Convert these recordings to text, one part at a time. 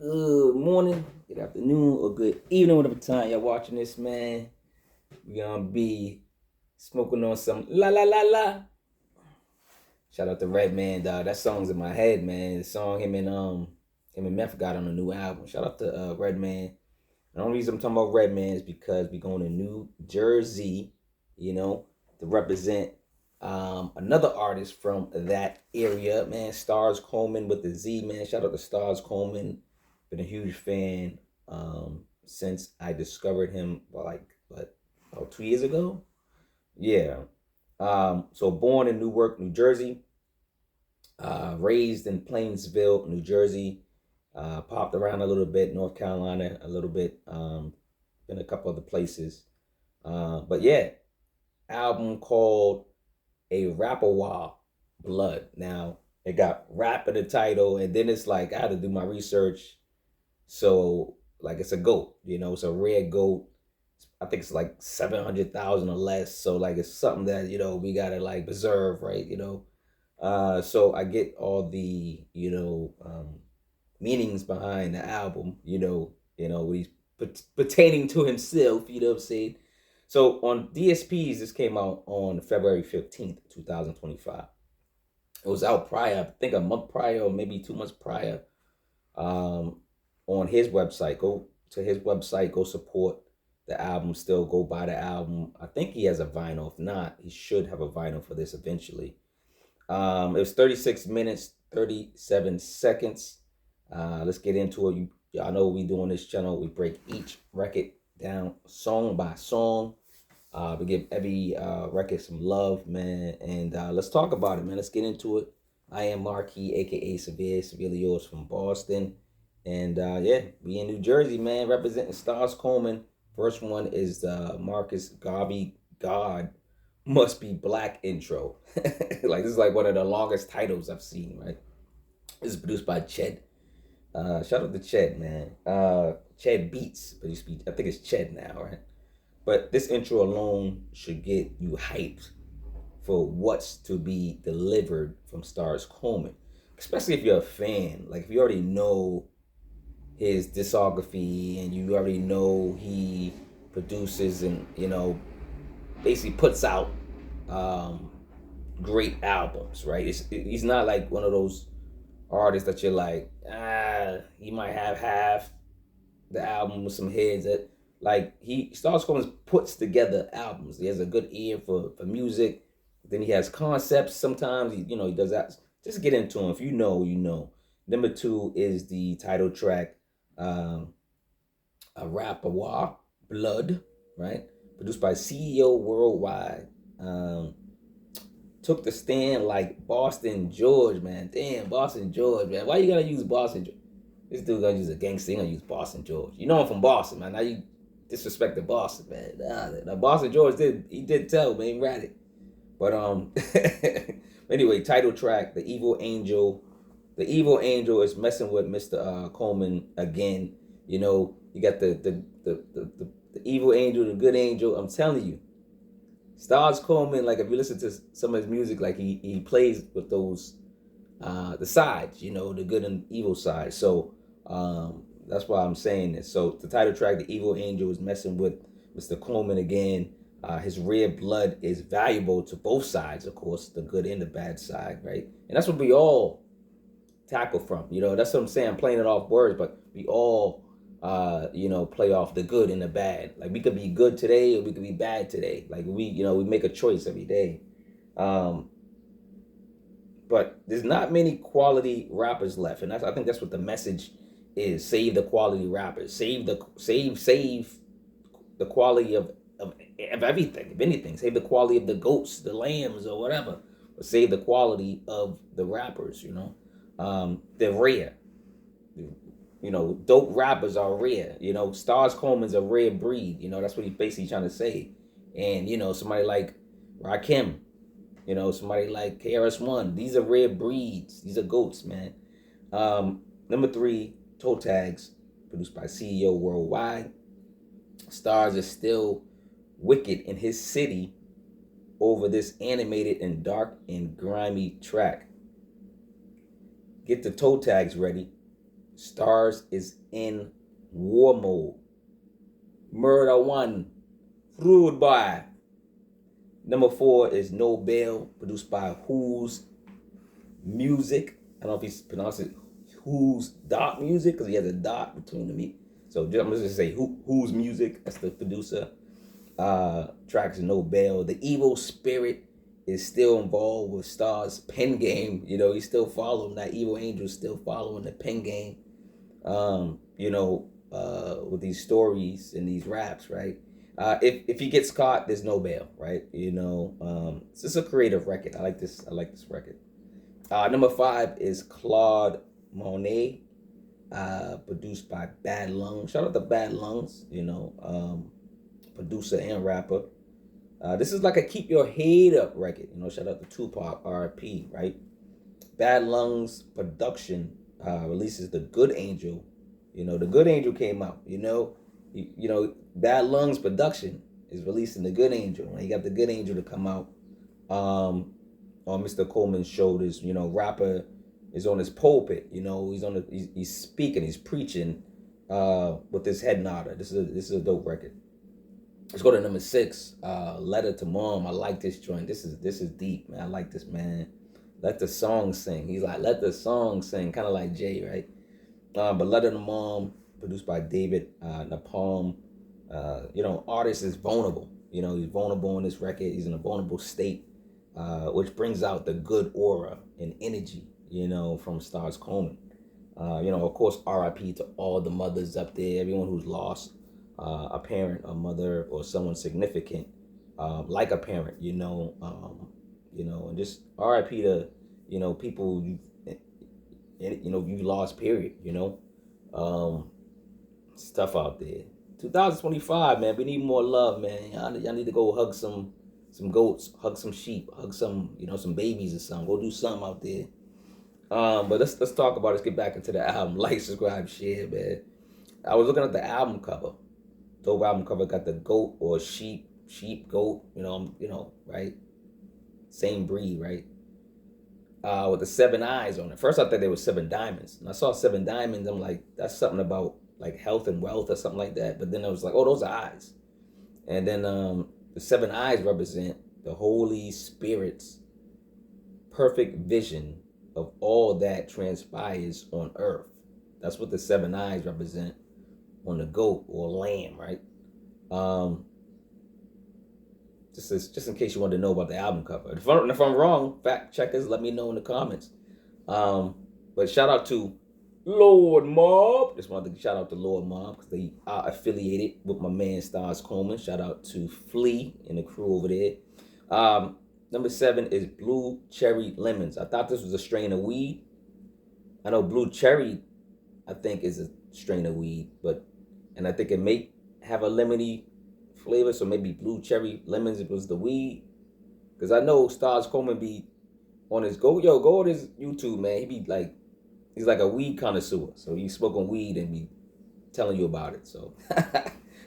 good morning, good afternoon, or good evening, whatever time y'all watching this, man. We're gonna be smoking on some la la la la. Shout out to Redman, dog. That song's in my head, man. The song him and Meth got on a new album. Shout out to Redman. The only reason I'm talking about Redman is because we going to New Jersey, to represent another artist from that area, man. Starz Coleman with the Z, man. Shout out to Starz Coleman. Been a huge fan since I discovered him about 2 years ago. Yeah. So born in Newark, New Jersey, raised in Plainsville, New Jersey, popped around a little bit, North Carolina a little bit, been a couple other places. But yeah, album called Arapawa Blood. Now, it got rap in the title, and then it's like I had to do my research. So, like, it's a goat, it's a rare goat. I think it's like 700,000 or less. So, like, it's something that, we gotta like preserve, right? So I get all the, meanings behind the album, what he's pertaining to himself, you know what I'm saying? So on DSPs, this came out on February 15th, 2025. It was out prior, I think a month prior or maybe 2 months prior, on his website. Go to his website, go support the album, still go buy the album. I think he has a vinyl. If not, he should have a vinyl for this eventually. It was 36 minutes, 37 seconds. Let's get into it. Y'all know what we do on this channel. We break each record down song by song. We give every record some love, man. And let's talk about it, man. Let's get into it. I am Marquis, aka Cevere, Cincerely Yours from Boston. And yeah, we in New Jersey, man, representing Starz Coleman. First one is the Marcus Garvey God Must Be Black intro. Like, this is like one of the longest titles I've seen, right? This is produced by Ched. Shout out to Ched, man. Ched Beats, but I think it's Ched now, right? But this intro alone should get you hyped for what's to be delivered from Starz Coleman, especially if you're a fan. Like, if you already know his discography and you already know he produces and basically puts out great albums, right? He's not like one of those artists that you're like, he might have half the album with some hits. That like Starz Coleman puts together albums. He has a good ear for music. Then he has concepts. Sometimes he does that. Just get into him. If you know, you know. Number two is the title track, Arapawa Blood, right? Produced by CEO Worldwide. Took the stand like Boston George, man. Damn, Boston George, man. Why you gotta use Boston George? This dude gonna use a gangster. He gonna use Boston George. You know I'm from Boston, man. Now you disrespected Boston, man. Now Boston George did tell, man. He read it. But anyway, title track, The Evil Angel. The Evil Angel is messing with Mr. Coleman again. You got the evil angel, the good angel. I'm telling you, Starz Coleman, like, if you listen to some of his music, like he plays with those the sides, the good and evil side. So that's why I'm saying this. So the title track, The Evil Angel, is messing with Mr. Coleman again. His red blood is valuable to both sides, of course, the good and the bad side, right? And that's what we all tackle from. That's what I'm saying. I'm playing it off words, but we all play off the good and the bad. Like, we could be good today or we could be bad today. Like, we make a choice every day. But there's not many quality rappers left, and I think that's what the message is. Save the quality rappers. Save the quality of everything. If anything, save the quality of the goats, the lambs, or whatever. But save the quality of the rappers. They're rare. Dope rappers are rare. Starz Coleman's a rare breed. That's what he's basically trying to say. And somebody like Raheem, somebody like KRS-One. These are rare breeds. These are goats, man. Number three, Toe Tags, produced by CEO Worldwide. Starz is still wicked in his city over this animated and dark and grimy track. Get the toe tags ready. Starz is in war mode. Murder One, Rude Boy. Number 4 is No Bail, produced by Who's Music. I don't know if he's pronounced it Who's Dot Music, because he has a dot between the meat. So I'm just gonna say Who's Music. That's the producer. Tracks No Bail. The Evil Spirit is still involved with Star's pen game. You know, he's still following that evil angel, still following the pen game. With these stories and these raps, right? If he gets caught, there's no bail, right? It's just a creative record. I like this record. Number 5 is Claude Monet, produced by Bad Lungs. Shout out to Bad Lungs, producer and rapper. This is like a keep your head up record. Shout out to Tupac, R.I.P., right? Bad Lungs production releases The Good Angel. The Good Angel came out. Bad Lungs production is releasing The Good Angel. And he got The Good Angel to come out on Mr. Coleman's shoulders. Rapper is on his pulpit. He's speaking, he's preaching with his head nodder. This is a dope record. Let's go to number 6. Letter to Mom. I like this joint. This is deep, man. I like this, man. Let the song sing. He's like, let the song sing, kind of like Jay, right? But Letter to Mom, produced by David Napalm. Artist is vulnerable. He's vulnerable on this record. He's in a vulnerable state, which brings out the good aura and energy, from Starz Coleman. Of course, R.I.P. to all the mothers up there, everyone who's lost a parent, a mother, or someone significant, like a parent, and just R.I.P. to, people you lost, period, it's tough out there. 2025, man, we need more love, man. Y'all need to go hug some goats, hug some sheep, hug some, some babies or something. Go do something out there. But let's talk about it. Let's get back into the album. Like, subscribe, share, man. I was looking at the album cover. Dope album cover, got the goat or sheep, goat, right? Same breed, right? With the 7 eyes on it. First I thought they were 7 diamonds. And I saw 7 diamonds, I'm like, that's something about like health and wealth or something like that. But then I was like, oh, those are eyes. And then the 7 eyes represent the Holy Spirit's perfect vision of all that transpires on earth. That's what the 7 eyes represent on the goat or lamb, right? Just in case you wanted to know about the album cover. If I'm wrong, fact checkers, let me know in the comments. But shout out to Lord Mob. Just wanted to shout out to Lord Mob because they are affiliated with my man Starz Coleman. Shout out to Flea and the crew over there. Number 7 is Blue Cherry Lemons. I thought this was a strain of weed. I know Blue Cherry, I think, is a strain of weed, and I think it may have a lemony flavor, so maybe Blue Cherry Lemons it was the weed. Because I know Starz Coleman be on his go on his YouTube, man. He be like, he's like a weed connoisseur. So he's smoking weed and be telling you about it. So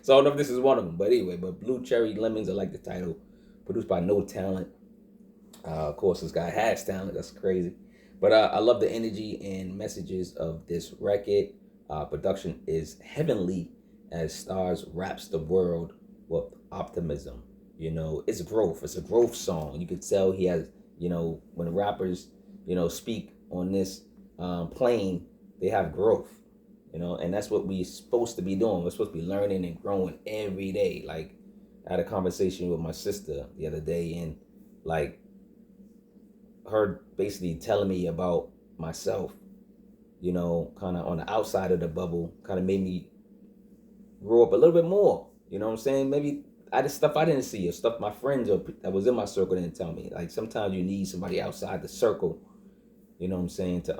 so I don't know if this is one of them, but anyway, Blue Cherry Lemons, I like the title. Produced by No Talent. Of course, this guy has talent. That's crazy. But I love the energy and messages of this record. Production is heavenly as Starz raps the world with optimism. It's growth. It's a growth song. You could tell he has, when rappers, speak on this plane, they have growth, and that's what we're supposed to be doing. We're supposed to be learning and growing every day. Like, I had a conversation with my sister the other day, and like, her basically telling me about myself, kind of on the outside of the bubble, kind of made me grow up a little bit more. You know what I'm saying? Maybe stuff I didn't see, or stuff my friends that was in my circle didn't tell me. Like, sometimes you need somebody outside the circle, you know what I'm saying, to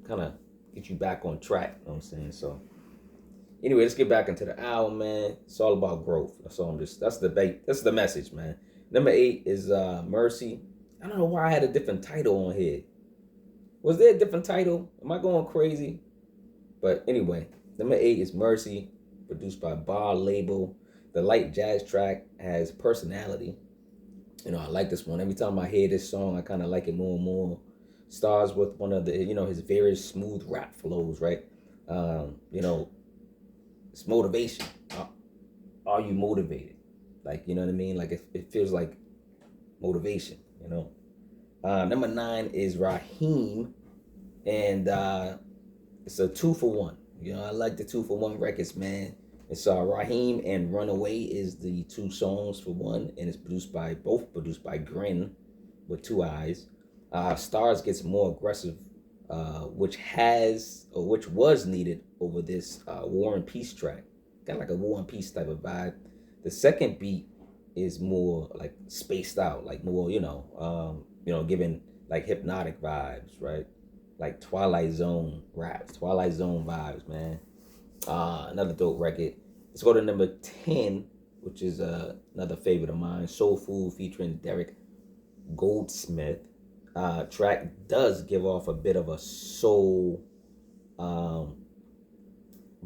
kind of get you back on track. You know what I'm saying? So anyway, let's get back into the album, man. It's all about growth. That's the message, man. Number 8 is Merci. I don't know why I had a different title on here. Was there a different title? Am I going crazy? But anyway, number 8 is Merci, produced by Bar Label. The light jazz track has personality. I like this one. Every time I hear this song, I kind of like it more and more. Starz with one of the, his very smooth rap flows, right? You know, it's motivation. Are you motivated? Like, you know what I mean? Like it feels like motivation, you know. Number 9 is Raheem, and it's a 2-for-1. You know, I like the 2-for-1 records, man. It's Raheem and Runaway is the 2 songs for one, and it's both produced by Grin with 2 eyes. Starz gets more aggressive, which was needed over this War and Peace track. Got like a War and Peace type of vibe. The second beat is more like spaced out, like more, giving like hypnotic vibes, right? Like Twilight Zone raps, Twilight Zone vibes, man. Another dope record. Let's go to number 10, which is another favorite of mine, Soul Food featuring Derrick, GoldSmith. Track does give off a bit of a soul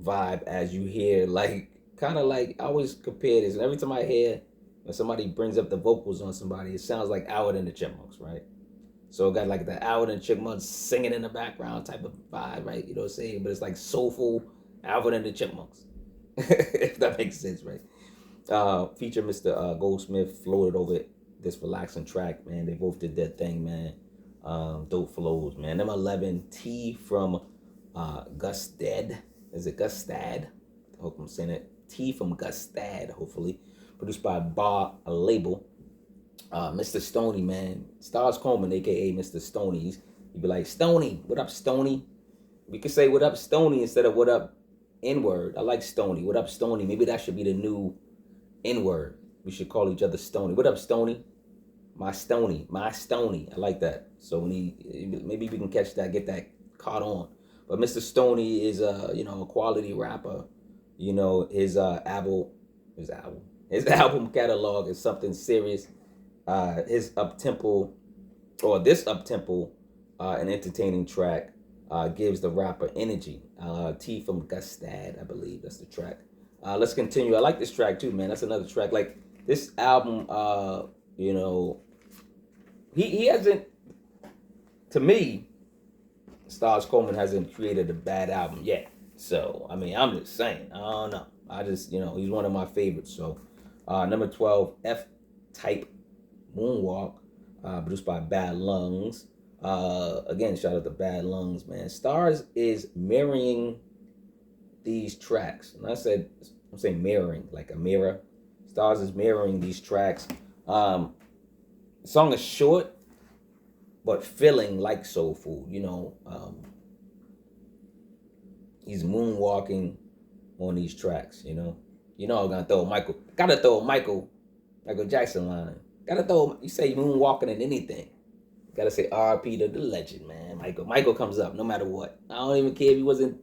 vibe, as you hear, like kind of like, I always compare this, and every time I hear when somebody brings up the vocals on somebody, it sounds like Alvin and the Chipmunks, right? So it got like the Alvin and the Chipmunks singing in the background type of vibe, right? You know what I'm saying? But it's like soulful Alvin and the Chipmunks, if that makes sense, right? Feature Mr. GoldSmith floated over this relaxing track, man. They both did that thing, man. Dope flows, man. Number 11, Tea from Gustad. Is it Gustad? I hope I'm saying it. Tea from Gustad, hopefully. Produced by Bar Label. Mr. Stoney, man. Starz Coleman, aka Mr. Stoney. He'd be like, Stoney, what up, Stoney? We could say what up, Stoney, instead of what up, N-word. I like Stoney. What up, Stoney? Maybe that should be the new N-word. We should call each other Stoney. What up, Stoney? My Stoney. My Stoney. I like that. So when maybe we can catch that, get that caught on. But Mr. Stoney is a quality rapper. You know, his album catalog is something serious. This up-tempo and entertaining track gives the rapper energy. Tea from Gustad, I believe that's the track. Let's continue. I like this track too, man. That's another track. Like this album, he hasn't, to me, Starz Coleman hasn't created a bad album yet. So, I mean, I'm just saying. I don't know. I just, he's one of my favorites. So, number 12, F Type Moonwalk, produced by Bad Lungs. Again, shout out to Bad Lungs, man. Starz is marrying these tracks. And I'm saying mirroring, like a mirror. Starz is mirroring these tracks. The song is short, but feeling like soul food. He's moonwalking on these tracks. I'm gonna throw Michael Jackson line. You say moonwalking in anything. Gotta say R.P. to the legend, man. Michael comes up no matter what. I don't even care if he wasn't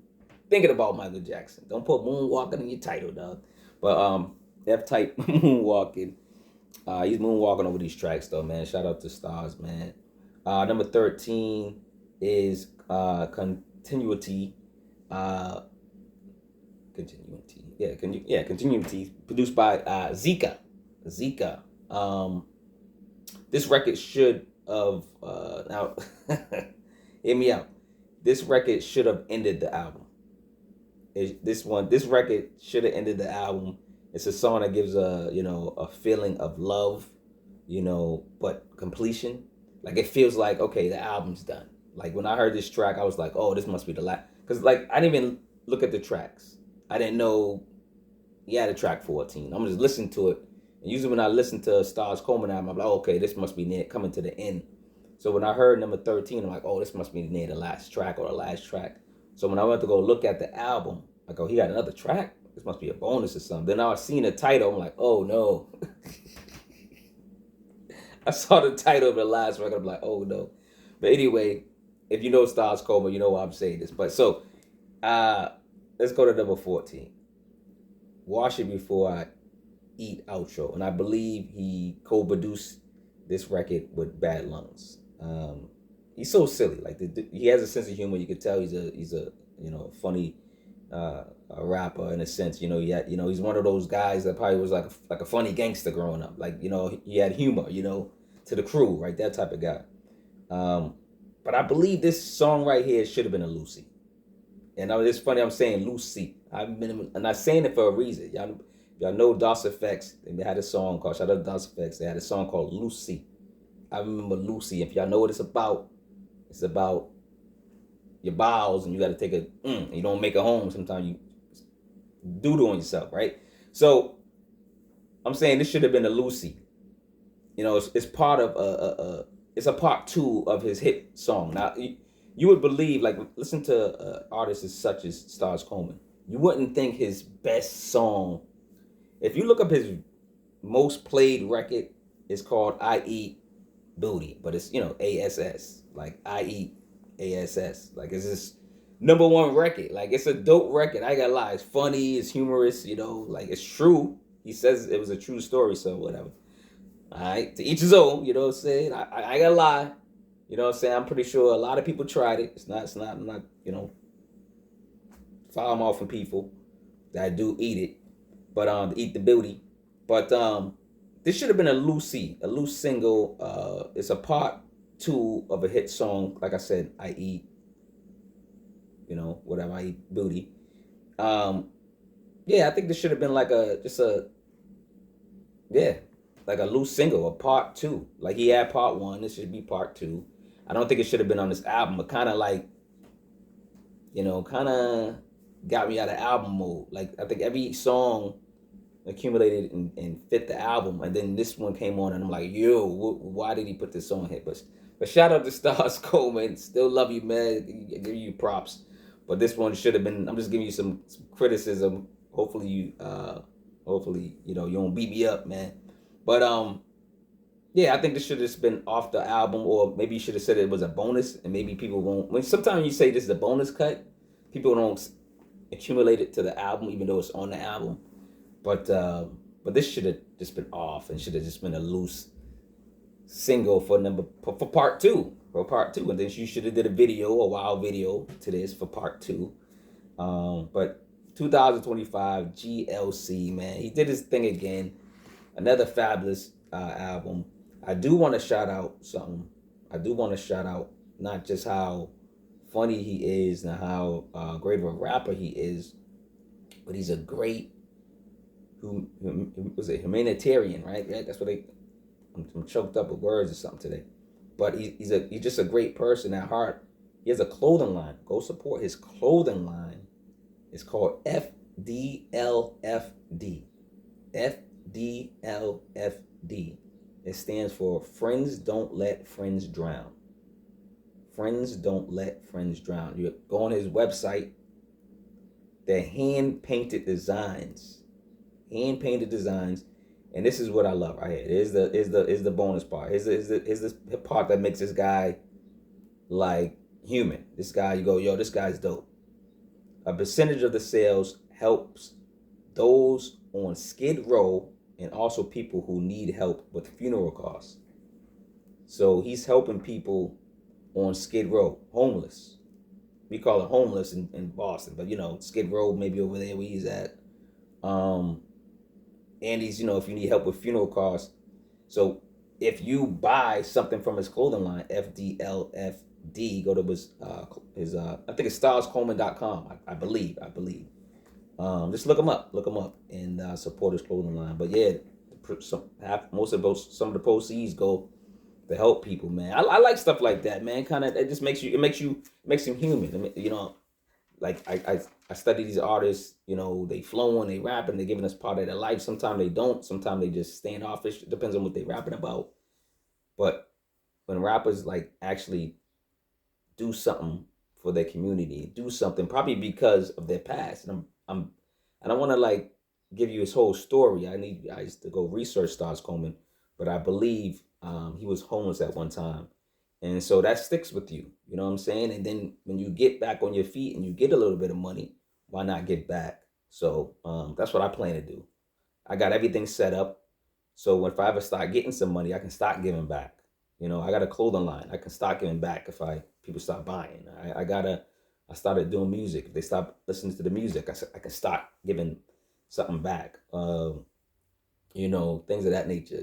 thinking about Michael Jackson. Don't put moonwalking in your title, dog. But F Type Moonwalking. He's moonwalking over these tracks though, man. Shout out to Starz, man. Number 13 is Continuity. Continuity. Produced by Zika. This record should have now hear me out. This record should have ended the album. This record should have ended the album. It's a song that gives a feeling of love, but completion. Like it feels like, okay, the album's done. Like when I heard this track, I was like, oh, this must be the last. Because like I didn't even look at the tracks. I didn't know he had a track 14. I'm just listening to it. And usually when I listen to Starz Coleman album, I'm like, oh, okay, this must be near coming to the end. So when I heard number 13, I'm like, oh, this must be near the last track or the last track. So when I went to go look at the album, I go, he got another track? This must be a bonus or something. Then I was seeing the title, I'm like, oh no. I saw the title of the last record, I'm like, oh no. But anyway, if you know Starz Coleman, you know why I'm saying this. But so, let's go to number 14. Wash It Before I Eat outro. And I believe he co-produced this record with Bad Lungs. He's so silly. Like he has a sense of humor. You can tell he's a funny a rapper in a sense. He's one of those guys that probably was like a funny gangster growing up. Like, he had humor, to the crew, right? That type of guy. But I believe this song right here should have been a Lucy. And it's funny I'm saying Lucy. I'm not saying it for a reason. Y'all know DOS Effects. They had a song called, shout out to DOS Effects. They had a song called Lucy. I remember Lucy. If y'all know what it's about your bowels and you got to take you don't make a home. Sometimes you doodle on yourself, right? So I'm saying this should have been a Lucy. It's part of it's a part 2 of his hit song. Now you would believe, like, listen to artists such as Starz Coleman. You wouldn't think his best song, if you look up his most played record, it's called I Eat Booty, but it's ASS, like I Eat ASS, like it's his #1 record. Like, it's a dope record. I gotta lie, it's funny, it's humorous, like it's true. He says it was a true story, so whatever. All right, to each his own. You know what I'm saying? I gotta lie. You know what I'm saying? I'm pretty sure a lot of people tried it. It's not. I'm not. File them off from people that do eat it, but eat the booty. But this should have been a loose single. It's a part 2 of a hit song. Like I said, I eat. Whatever, I eat booty. Yeah, I think this should have been like like a loose single, a part 2. Like, he had part 1, this should be part 2. I don't think it should have been on this album, but kind of like, kind of got me out of album mode. Like, I think every song accumulated and fit the album, and then this one came on, and I'm like, yo, why did he put this song here? But shout out to Starz Coleman. Still love you, man. Give you props. But this one should have been. I'm just giving you some criticism. Hopefully you don't beat me up, man. But yeah, I think this should have just been off the album, or maybe you should have said it was a bonus, and maybe people won't. When sometimes you say this is a bonus cut, people don't accumulate it to the album, even though it's on the album. But this should have just been off, and should have just been a loose single for part 2, and then you should have did a wild video to this for part 2. But 2025 GLC, man, he did his thing again. Another fabulous album. I do want to shout out something. I do want to shout out not just how funny he is and how great of a rapper he is, but he's a great humanitarian, right? Yeah, that's what I'm choked up with words or something today. But he's just a great person at heart. He has a clothing line. Go support his clothing line. It's called FDLFD. FDLFD. It stands for Friends Don't Let Friends Drown. Friends Don't Let Friends Drown. You go on his website. They're hand-painted designs. Hand-painted designs. And this is what I love right here. Is the bonus part. Is the part that makes this guy like human. This guy, you go, yo, this guy's dope. A percentage of the sales helps those on Skid Row and also people who need help with funeral costs. So he's helping people on Skid Row, homeless. We call it homeless in Boston, but Skid Row maybe over there where he's at. And he's, if you need help with funeral costs. So if you buy something from his clothing line, FDLFD, go to his I think it's starscoleman.com, I believe. Just look him up and support his clothing line. But yeah, some of the proceeds go to help people, man. I like stuff like that, man. Kind of, it just makes him human. Like I study these artists, they flowing, they rapping, they giving us part of their life. Sometimes they don't. Sometimes they just standoffish. It depends on what they rapping about. But when rappers like actually do something for their community, do something probably because of their past, and I don't want to like give you his whole story. I used to go research Starz Coleman, but I believe he was homeless at one time. And so that sticks with you, you know what I'm saying? And then when you get back on your feet and you get a little bit of money, why not give back? So that's what I plan to do. I got everything set up. So if I ever start getting some money, I can start giving back. I got a clothing line. I can start giving back if people start buying. I started doing music. If they stop listening to the music, I can start giving something back. Things of that nature.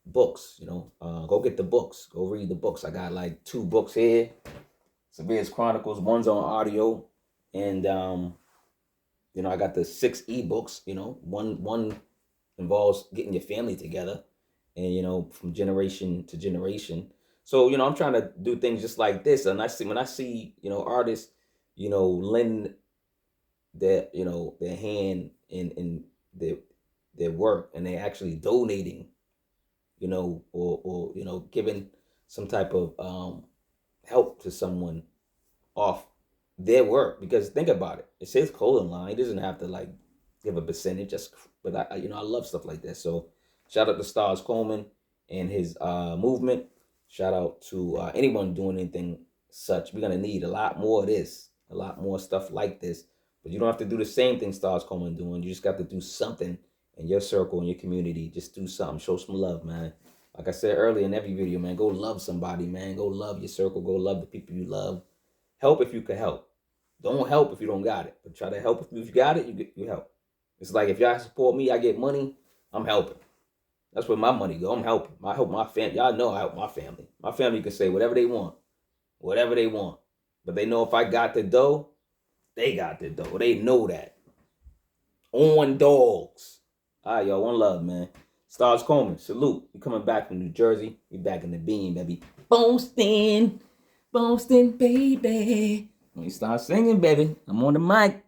Books, go get the books, go read the books. I got like 2 books here. Cevere's Chronicles, one's on audio, And I got the 6 ebooks. One involves getting your family together, and from generation to generation. So I'm trying to do things just like this, and when I see artists lend their hand in their work, and they actually donating, or giving some type of help to someone off their work. Because think about it, it says clothing line. It doesn't have to like give a percentage. Just, but I love stuff like that. So shout out to Starz Coleman and his movement. Shout out to anyone doing anything such. We're gonna need a lot more of this, a lot more stuff like this. But you don't have to do the same thing Starz Coleman doing. You just got to do something in your circle, in your community. Just do something. Show some love, man. Like I said earlier in every video, man, go love somebody, man. Go love your circle. Go love the people you love. Help if you can help. Don't help if you don't got it. But try to help if you got it, you help. It's like if y'all support me, I get money, I'm helping. That's where my money go. I'm helping. I help my family. Y'all know I help my family. My family can say whatever they want. Whatever they want. But they know if I got the dough, they got the dough. They know that. On dogs. All right, y'all. One love, man. Starz Coleman, salute. We coming back from New Jersey. We back in the beam, baby. Boasting, baby. When you start singing, baby, I'm on the mic.